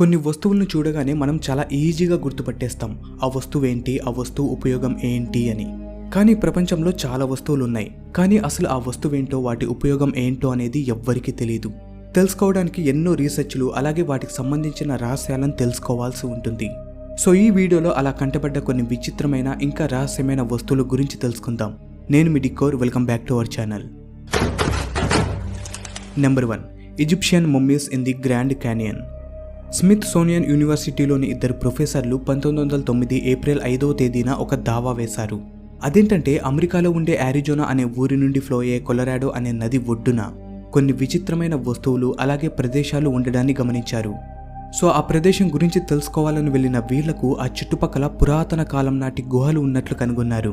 కొన్ని వస్తువులను చూడగానే మనం చాలా ఈజీగా గుర్తుపట్టేస్తాం ఆ వస్తువు ఏంటి, ఆ వస్తువు ఉపయోగం ఏంటి అని. కానీ ప్రపంచంలో చాలా వస్తువులు ఉన్నాయి, కానీ అసలు ఆ వస్తువేంటో వాటి ఉపయోగం ఏంటో అనేది ఎవ్వరికీ తెలియదు. తెలుసుకోవడానికి ఎన్నో రీసెర్చ్లు అలాగే వాటికి సంబంధించిన రహస్యాలను తెలుసుకోవాల్సి ఉంటుంది. సో ఈ వీడియోలో అలా కంటపడ్డ కొన్ని విచిత్రమైన ఇంకా రహస్యమైన వస్తువుల గురించి తెలుసుకుందాం. నేను మీ decor, welcome back to our channel. Number 1, Egyptian mummies in the Grand Canyon. Smithsonian యూనివర్సిటీలోని ఇద్దరు ప్రొఫెసర్లు 1909 ఏప్రిల్ 5వ తేదీన ఒక దావా వేశారు. అదేంటంటే అమెరికాలో ఉండే ఆరిజోనా అనే ఊరి నుండి ఫ్లో అయ్యే కొలరాడో అనే నది ఒడ్డున కొన్ని విచిత్రమైన వస్తువులు అలాగే ప్రదేశాలు ఉండడాన్ని గమనించారు. సో ఆ ప్రదేశం గురించి తెలుసుకోవాలని వెళ్లిన వీళ్లకు ఆ చుట్టుపక్కల పురాతన కాలం నాటి గుహలు ఉన్నట్లు కనుగొన్నారు.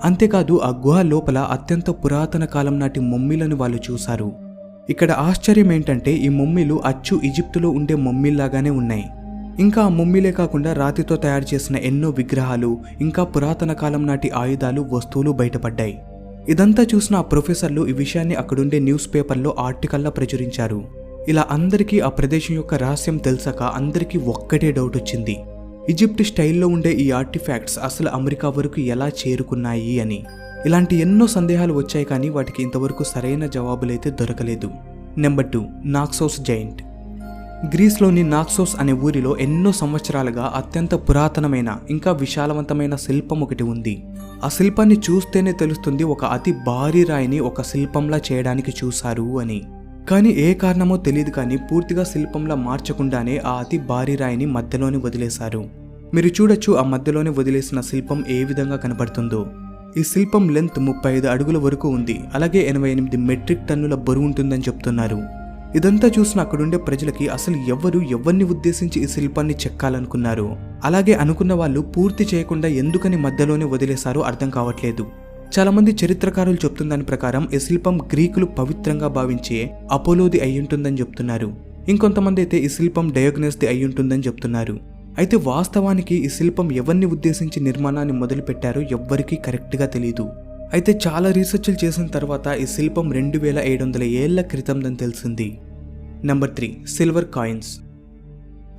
అంతేకాదు ఆ గుహ లోపల అత్యంత పురాతన కాలం నాటి మమ్మీలను వాళ్ళు చూశారు. ఇక్కడ ఆశ్చర్యం ఏంటంటే ఈ మమ్మీలు అచ్చు ఈజిప్టులో ఉండే మమ్మీల్లాగానే ఉన్నాయి. ఇంకా ఆ మమ్మీలే కాకుండా రాతితో తయారు చేసిన ఎన్నో విగ్రహాలు ఇంకా పురాతన కాలం నాటి ఆయుధాలు, వస్తువులు బయటపడ్డాయి. ఇదంతా చూసిన ఆ ప్రొఫెసర్లు ఈ విషయాన్ని అక్కడుండే న్యూస్ పేపర్లో ఆర్టికల్లా ప్రచురించారు. ఇలా అందరికీ ఆ ప్రదేశం యొక్క రహస్యం తెలిసాక అందరికీ ఒక్కటే డౌట్ వచ్చింది, ఈజిప్ట్ స్టైల్లో ఉండే ఈ ఆర్టిఫాక్ట్స్ అసలు అమెరికా వరకు ఎలా చేరుకున్నాయి అని. ఇలాంటి ఎన్నో సందేహాలు వచ్చాయి, కానీ వాటికి ఇంతవరకు సరైన జవాబులైతే దొరకలేదు. Number 2, నాక్సోస్ giant. గ్రీస్లోని నాక్సోస్ అనే ఊరిలో ఎన్నో సంవత్సరాలుగా అత్యంత పురాతనమైన ఇంకా విశాలవంతమైన శిల్పం ఒకటి ఉంది. ఆ శిల్పాన్ని చూస్తేనే తెలుస్తుంది ఒక అతి భారీ రాయిని ఒక శిల్పంలా చేయడానికి చూశారు అని. కానీ ఏ కారణమో తెలియదు, కానీ పూర్తిగా శిల్పంలా మార్చకుండానే ఆ అతి భారీ రాయిని మధ్యలోనే వదిలేశారు. మీరు చూడొచ్చు ఆ మధ్యలోనే వదిలేసిన శిల్పం ఏ విధంగా కనబడుతుందో. ఈ శిల్పం లెంత్ 35 అడుగుల వరకు ఉంది, అలాగే 88 మెట్రిక్ టన్నుల బరువు ఉంటుందని చెప్తున్నారు. ఇదంతా చూసిన అక్కడుండే ప్రజలకి అసలు ఎవరిని ఉద్దేశించి ఈ శిల్పాన్ని చెక్కాలనుకున్నారు, అలాగే అనుకున్న వాళ్ళు పూర్తి చేయకుండా ఎందుకని మధ్యలోనే వదిలేశారో అర్థం కావట్లేదు. చాలా మంది చరిత్రకారులు చెప్తున్న దాని ప్రకారం ఈ శిల్పం గ్రీకులు పవిత్రంగా భావించే అపోలోది అయ్యుంటుందని చెప్తున్నారు. ఇంకొంతమంది అయితే ఈ శిల్పం డయోగ్నస్ది అయ్యుంటుందని చెప్తున్నారు. అయితే వాస్తవానికి ఈ శిల్పం ఎవరిని ఉద్దేశించి నిర్మాణాన్ని మొదలు పెట్టారో ఎవ్వరికీ కరెక్ట్గా తెలియదు. అయితే చాలా రీసెర్చ్లు చేసిన తర్వాత ఈ శిల్పం 2700 ఏళ్ల క్రితందని తెలిసింది. Number 3, silver coins.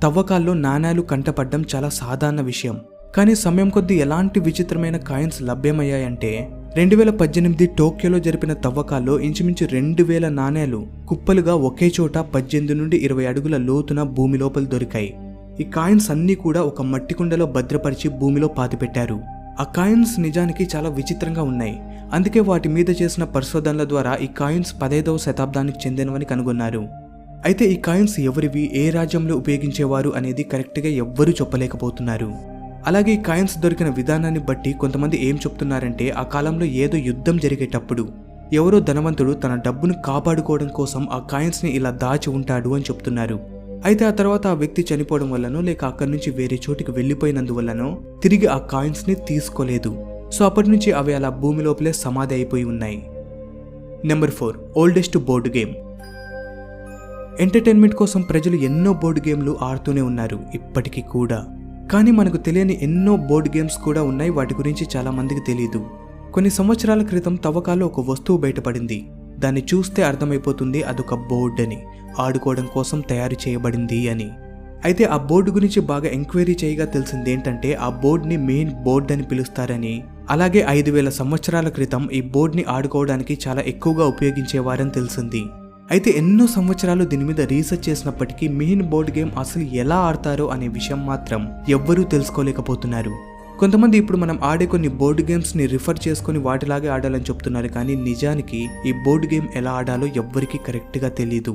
తవ్వకాల్లో నాణేలు కంటపడ్డం చాలా సాధారణ విషయం, కానీ సమయం కొద్దీ ఎలాంటి విచిత్రమైన కాయిన్స్ లభ్యమయ్యాయంటే 2018 టోక్యోలో జరిపిన తవ్వకాల్లో ఇంచుమించు 2000 నాణేలు కుప్పలుగా ఒకే చోట 18 నుండి 20 అడుగుల లోతున భూమి లోపల దొరికాయి. ఈ కాయిన్స్ అన్నీ కూడా ఒక మట్టి కుండలో భద్రపరిచి భూమిలో పాతిపెట్టారు. ఆ కాయిన్స్ నిజానికి చాలా విచిత్రంగా ఉన్నాయి, అందుకే వాటి మీద చేసిన పరిశోధనల ద్వారా ఈ కాయిన్స్ 15వ శతాబ్దానికి చెందినవని కనుగొన్నారు. అయితే ఈ కాయిన్స్ ఎవరివి, ఏ రాజ్యంలో ఉపయోగించేవారు అనేది కరెక్ట్గా ఎవ్వరూ చెప్పలేకపోతున్నారు. అలాగే ఈ కాయిన్స్ దొరికిన విధానాన్ని బట్టి కొంతమంది ఏం చెప్తున్నారంటే ఆ కాలంలో ఏదో యుద్ధం జరిగేటప్పుడు ఎవరో ధనవంతుడు తన డబ్బును కాపాడుకోవడం కోసం ఆ కాయిన్స్ని ఇలా దాచి ఉంటాడు అని చెప్తున్నారు. అయితే ఆ తర్వాత ఆ వ్యక్తి చనిపోవడం వల్లనో లేక అక్కడి నుంచి వేరే చోటికి వెళ్ళిపోయినందువల్లనో తిరిగి ఆ కాయిన్స్ని తీసుకోలేదు. సో అప్పటి నుంచి అవి అలా భూమి లోపలే సమాధి అయిపోయి ఉన్నాయి. Number 4, oldest board game. Entertainment కోసం ప్రజలు ఎన్నో బోర్డు గేమ్లు ఆడుతూనే ఉన్నారు ఇప్పటికీ కూడా. కానీ మనకు తెలియని ఎన్నో బోర్డు గేమ్స్ కూడా ఉన్నాయి, వాటి గురించి చాలా మందికి తెలియదు. కొన్ని సంవత్సరాల క్రితం తవ్వకాల్లో ఒక వస్తువు బయటపడింది. దాన్ని చూస్తే అర్థమైపోతుంది అదొక బోర్డు అని, ఆడుకోవడం కోసం తయారు చేయబడింది అని. అయితే ఆ బోర్డు గురించి బాగా ఎంక్వైరీ చేయగా తెలిసింది ఏంటంటే ఆ బోర్డుని మెయిన్ బోర్డు అని పిలుస్తారని, అలాగే 5000 సంవత్సరాల క్రితం ఈ బోర్డుని ఆడుకోవడానికి చాలా ఎక్కువగా ఉపయోగించేవారని తెలిసింది. అయితే ఎన్నో సంవత్సరాలు దీని మీద రీసెర్చ్ చేసినప్పటికీ మెయిన్ బోర్డు గేమ్ అసలు ఎలా ఆడతారో అనే విషయం మాత్రం ఎవ్వరూ తెలుసుకోలేకపోతున్నారు. కొంతమంది ఇప్పుడు మనం ఆడే కొన్ని బోర్డు గేమ్స్ని రిఫర్ చేసుకుని వాటిలాగే ఆడాలని చెప్తున్నారు, కానీ నిజానికి ఈ బోర్డు గేమ్ ఎలా ఆడాలో ఎవ్వరికీ కరెక్ట్గా తెలీదు.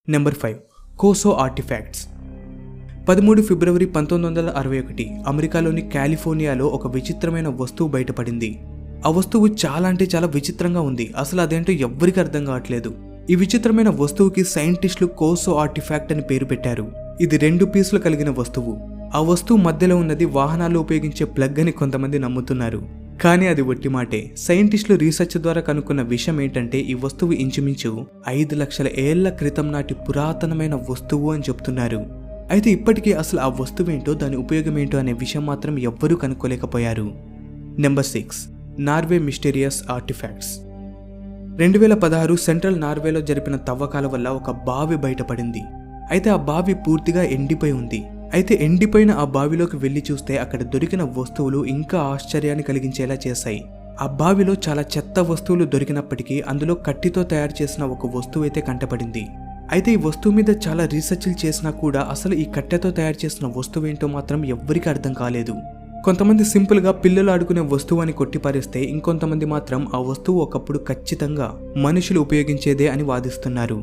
Number 5, కోసో artefacts. 13 ఫిబ్రవరి 1961 అమెరికాలోని కాలిఫోర్నియాలో ఒక విచిత్రమైన వస్తువు బయటపడింది. ఆ వస్తువు చాలా అంటే చాలా విచిత్రంగా ఉంది, అసలు అదేంటో ఎవ్వరికి అర్థం కావట్లేదు. ఈ విచిత్రమైన వస్తువుకి సైంటిస్టులు కోసో ఆర్టిఫాక్ట్ అని పేరు పెట్టారు. ఇది 2 పీసులు కలిగిన వస్తువు. ఆ వస్తువు మధ్యలో ఉన్నది వాహనాల్లో ఉపయోగించే ప్లగ్ అని కొంతమంది నమ్ముతున్నారు, కానీ అది ఒట్టి మాటే. సైంటిస్టులు రీసెర్చ్ ద్వారా కనుక్కున్న విషయం ఏంటంటే ఈ వస్తువు ఇంచుమించు 5 లక్షల ఏళ్ల క్రితం నాటి పురాతనమైన వస్తువు అని చెప్తున్నారు. అయితే ఇప్పటికీ అసలు ఆ వస్తువేంటో దాని ఉపయోగం ఏంటో అనే విషయం మాత్రం ఎవ్వరూ కనుక్కోలేకపోయారు. Number 6, Norway mysterious artifacts. 2016 central నార్వేలో జరిపిన తవ్వకాల వల్ల ఒక బావి బయటపడింది. అయితే ఆ బావి పూర్తిగా ఎండిపోయి ఉంది. అయితే ఎండిపోయిన ఆ బావిలోకి వెళ్లి చూస్తే అక్కడ దొరికిన వస్తువులు ఇంకా ఆశ్చర్యాన్ని కలిగించేలా చేశాయి. ఆ బావిలో చాలా చెత్త వస్తువులు దొరికినప్పటికీ అందులో కట్టితో తయారు చేసిన ఒక వస్తువు అయితే కంటపడింది. అయితే ఈ వస్తువు మీద చాలా రీసెర్చ్లు చేసినా కూడా అసలు ఈ కట్టెతో తయారు చేసిన వస్తువు ఏంటో మాత్రం ఎవ్వరికీ అర్థం కాలేదు. కొంతమంది సింపుల్గా పిల్లలు ఆడుకునే వస్తువు అని కొట్టిపారేస్తే, ఇంకొంతమంది మాత్రం ఆ వస్తువు ఒకప్పుడు ఖచ్చితంగా మనుషులు ఉపయోగించేదే అని వాదిస్తున్నారు.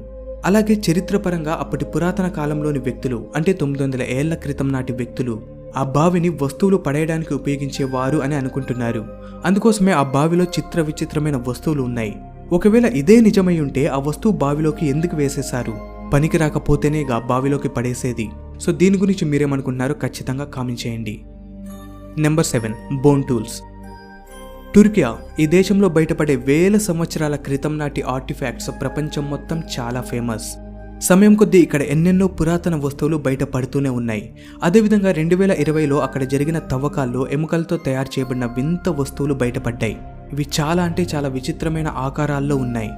అలాగే చరిత్రపరంగా అప్పటి పురాతన కాలంలోని వ్యక్తులు, అంటే 900 ఏళ్ల క్రితం నాటి వ్యక్తులు ఆ బావిని వస్తువులు పడేయడానికి ఉపయోగించేవారు అని అనుకుంటున్నారు. అందుకోసమే ఆ బావిలో చిత్ర విచిత్రమైన వస్తువులు ఉన్నాయి. ఒకవేళ ఇదే నిజమై ఉంటే ఆ వస్తువు బావిలోకి ఎందుకు వేసేశారు? పనికి రాకపోతేనేగా బావిలోకి పడేసేది. సో దీని గురించి మీరేమనుకుంటున్నారో ఖచ్చితంగా కామెంట్ చేయండి. Number 7, bone tools. టుర్కియా ఈ దేశంలో బయటపడే వేల సంవత్సరాల క్రితం నాటి ఆర్టిఫాక్ట్స్ ప్రపంచం మొత్తం చాలా ఫేమస్. సమయం కొద్దీ ఇక్కడ ఎన్నెన్నో పురాతన వస్తువులు బయట పడుతూనే ఉన్నాయి. అదేవిధంగా 2020లో అక్కడ జరిగిన తవ్వకాల్లో ఎముకలతో తయారు చేయబడిన వింత వస్తువులు బయటపడ్డాయి. ఇవి చాలా అంటే చాలా విచిత్రమైన ఆకారాల్లో ఉన్నాయి.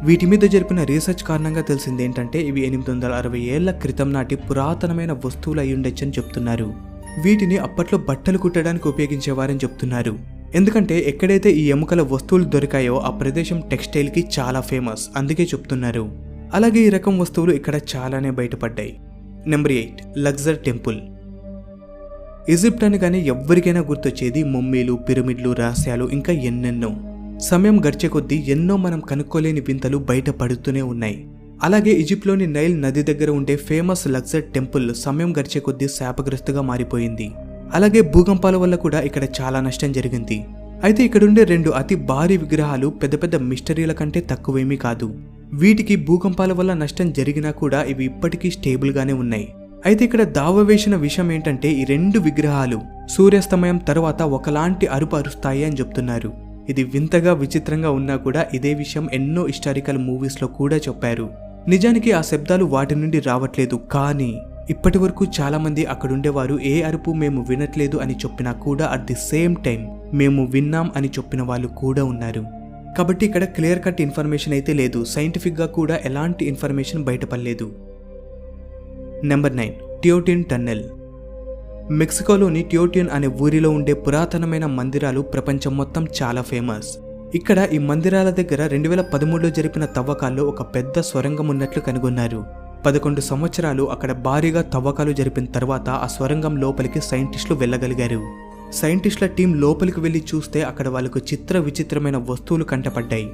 వీటి మీద జరిపిన రీసెర్చ్ కారణంగా తెలిసింది ఏంటంటే ఇవి 860 ఏళ్ల క్రితం నాటి పురాతనమైన వస్తువులు అయ్యుండొచ్చని చెప్తున్నారు. వీటిని అప్పట్లో బట్టలు కుట్టడానికి ఉపయోగించేవారని చెప్తున్నారు. ఎందుకంటే ఎక్కడైతే ఈ ఎముకల వస్తువులు దొరికాయో ఆ ప్రదేశం టెక్స్టైల్కి చాలా ఫేమస్, అందుకే చెప్తున్నారు. అలాగే ఈ రకం వస్తువులు ఇక్కడ చాలానే బయటపడ్డాయి. Number 8, luxury temple. ఈజిప్ట్ అని కానీ ఎవ్వరికైనా గుర్తొచ్చేది మమ్మీలు, పిరమిడ్లు, రహస్యాలు, ఇంకా ఎన్నెన్నో. సమయం గడిచే కొద్దీ ఎన్నో మనం కనుక్కోలేని వింతలు బయట పడుతూనే ఉన్నాయి. అలాగే ఈజిప్ట్లోని నైల్ నది దగ్గర ఉండే ఫేమస్ లగ్జర్ టెంపుల్ సమయం గడిచే కొద్దీ శాపగ్రస్తుగా మారిపోయింది. అలాగే భూకంపాల వల్ల కూడా ఇక్కడ చాలా నష్టం జరిగింది. అయితే ఇక్కడుండే 2 అతి భారీ విగ్రహాలు పెద్ద పెద్ద మిస్టరీల కంటే తక్కువేమీ కాదు. వీటికి భూకంపాల వల్ల నష్టం జరిగినా కూడా ఇవి ఇప్పటికీ స్టేబుల్గానే ఉన్నాయి. అయితే ఇక్కడ దావ వేసిన విషయం ఏంటంటే ఈ 2 విగ్రహాలు సూర్యాస్తమయం తర్వాత ఒకలాంటి అరుపు అరుస్తాయి అని చెప్తున్నారు. ఇది వింతగా విచిత్రంగా ఉన్నా కూడా ఇదే విషయం ఎన్నో హిస్టారికల్ మూవీస్లో కూడా చెప్పారు. నిజానికి ఆ శబ్దాలు వాటి నుండి రావట్లేదు, కానీ ఇప్పటి వరకు చాలా మంది అక్కడుండేవారు ఏ అరుపు మేము వినట్లేదు అని చెప్పినా కూడా అట్ ది సేమ్ టైం మేము విన్నాం అని చెప్పిన వాళ్ళు కూడా ఉన్నారు. కాబట్టి ఇక్కడ క్లియర్ కట్ ఇన్ఫర్మేషన్ అయితే లేదు, సైంటిఫిక్గా కూడా ఎలాంటి ఇన్ఫర్మేషన్ బయటపడలేదు. నెంబర్ 9, టియోటిన్ టన్నెల్. మెక్సికోలోని టియోటిన్ అనే ఊరిలో ఉండే పురాతనమైన మందిరాలు ప్రపంచం మొత్తం చాలా ఫేమస్. ఇక్కడ ఈ మందిరాల దగ్గర 2013లో జరిపిన తవ్వకాల్లో ఒక పెద్ద స్వరంగం ఉన్నట్లు కనుగొన్నారు. 11 సంవత్సరాలు అక్కడ భారీగా తవ్వకాలు జరిపిన తర్వాత ఆ స్వరంగం లోపలికి సైంటిస్టులు వెళ్ళగలిగారు. సైంటిస్టుల టీం లోపలికి వెళ్లి చూస్తే అక్కడ వాళ్ళకు చిత్ర విచిత్రమైన వస్తువులు కంటపడ్డాయి.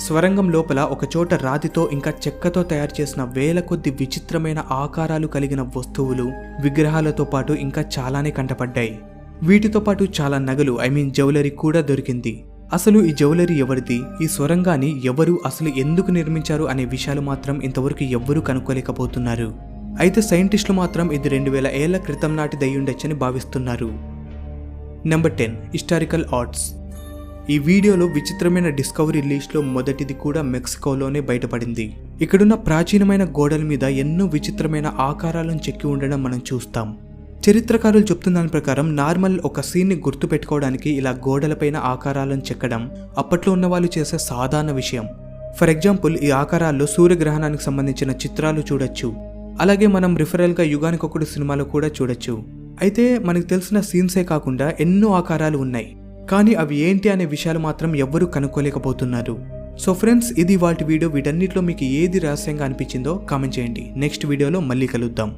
స్వరంగం లోపల ఒక చోట రాతితో ఇంకా చెక్కతో తయారు చేసిన వేల కొద్ది విచిత్రమైన ఆకారాలు కలిగిన వస్తువులు, విగ్రహాలతో పాటు ఇంకా చాలానే కంటపడ్డాయి. వీటితో పాటు చాలా నగలు, జ్యువెలరీ కూడా దొరికింది. అసలు ఈ జ్యువెలరీ ఎవరిది, ఈ స్వరంగాన్ని ఎవరు అసలు ఎందుకు నిర్మించారు అనే విషయాలు మాత్రం ఇంతవరకు ఎవ్వరూ కనుక్కోలేకపోతున్నారు. అయితే సైంటిస్టులు మాత్రం ఇది 2000 ఏళ్ల క్రితం నాటి దయ్యుండొచ్చని భావిస్తున్నారు. Number 10, historical arts. ఈ వీడియోలో విచిత్రమైన డిస్కవరీ లిస్ట్లో మొదటిది కూడా మెక్సికోలోనే బయటపడింది. ఇక్కడున్న ప్రాచీనమైన గోడల మీద ఎన్నో విచిత్రమైన ఆకారాలను చెక్కి ఉండడం మనం చూస్తాం. చరిత్రకారులు చెప్తున్న దాని ప్రకారం నార్మల్ ఒక సీన్ని గుర్తు పెట్టుకోవడానికి ఇలా గోడలపైన ఆకారాలను చెక్కడం అప్పట్లో ఉన్న వాళ్ళు చేసే సాధారణ విషయం. ఫర్ ఎగ్జాంపుల్ ఈ ఆకారాల్లో సూర్యగ్రహణానికి సంబంధించిన చిత్రాలు చూడొచ్చు. అలాగే మనం రిఫరల్గా యుగానికొకడు సినిమాలో కూడా చూడొచ్చు. అయితే మనకు తెలిసిన సీన్సే కాకుండా ఎన్నో ఆకారాలు ఉన్నాయి, కానీ అవి ఏంటి అనే విషయాలు మాత్రం ఎవ్వరూ కనుక్కోలేకపోతున్నారు. సో ఫ్రెండ్స్, ఇది వాటి వీడియో. వీటన్నిటిలో మీకు ఏది రహస్యంగా అనిపించిందో కామెంట్ చేయండి. నెక్స్ట్ వీడియోలో మళ్ళీ కలుద్దాం.